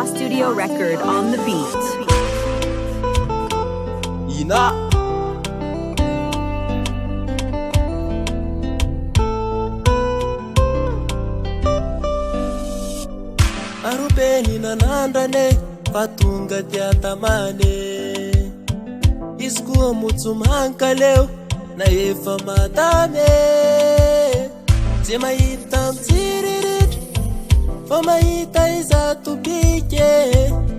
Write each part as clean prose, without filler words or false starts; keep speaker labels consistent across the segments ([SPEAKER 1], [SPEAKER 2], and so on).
[SPEAKER 1] Fast Studio record on the beat.
[SPEAKER 2] INAAH. Arubeni nanandane patunga tiatamane iskuwa mutsumhanka leo na efa madame je mahita mtsiririt fa mahita izatobike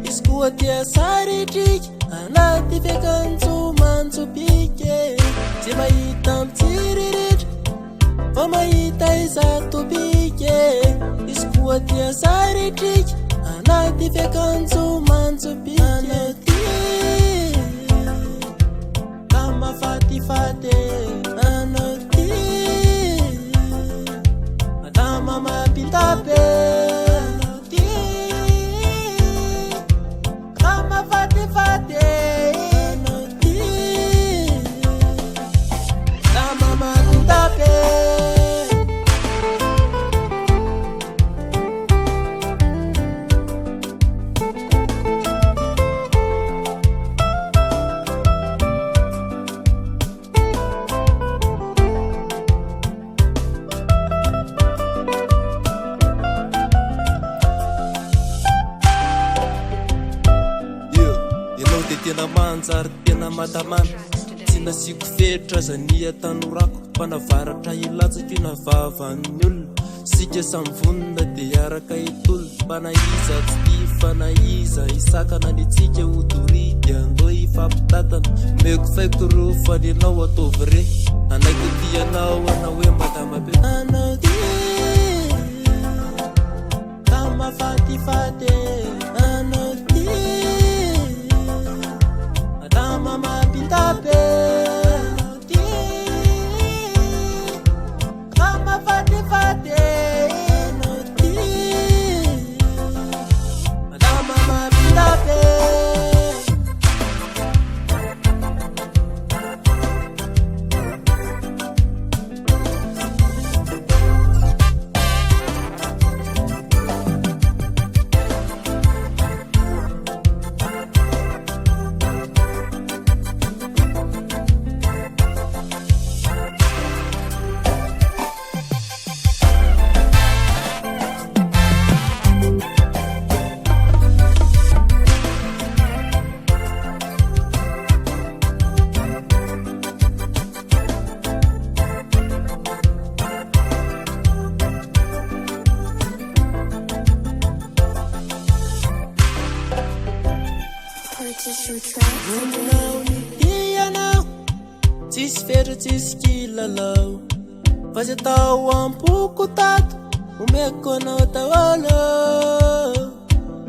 [SPEAKER 2] iskuwa tia saritrik anaty fekantsomantsobike je mahita mtsiririt fa mahita izatobike iskuwa tia saritrik anaty fekantsomantsobike kama fatifate anoti madama mapitape anoti kama fatifate anoti madama mapitape. Tena manjary tena matamana tsy nasiko fetra zania tanorako mpanavaratra ilatsaka io navavan'ny olona sika samvonina dia araka itolo mpanaiza tsy tia fanaiza isakana ny tsika hodoridy andro ifampitatana meko faiko ro faninao ataovy re anaiky tianao anao hoe madama be anao ty kama fatifate anao ty madama mapitape anoti kama fatifate anoti madama mapitape. Tsisy fetra tsisy kilalao fa ze tao ampoko tato omeko anao daholo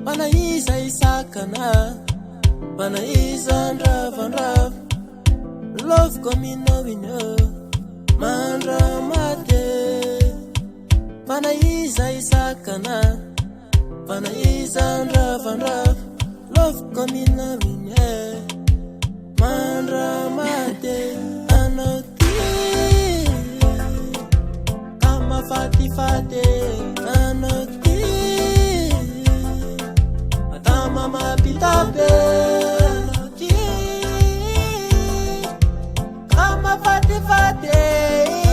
[SPEAKER 2] manaiza isakana manaiza andravandrava loviko aminao iny mandramate manaiza isakana manaiza andravandrava loviko aminao iny mandramate anoti kama fatifate anoti madama mapitape anoti kama fatifate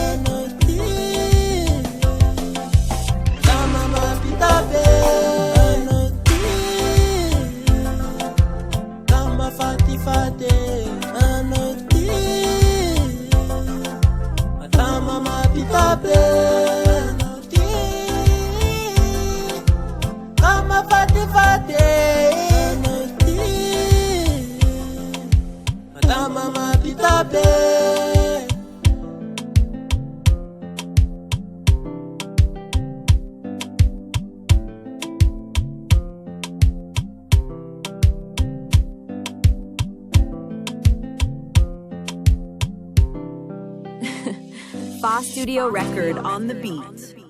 [SPEAKER 2] anoti madama mapitape anoti kama fatifate anoti madama mapitape anoti kama fatifate anoti madama mapitape.
[SPEAKER 1] Fast Studio record on the beat.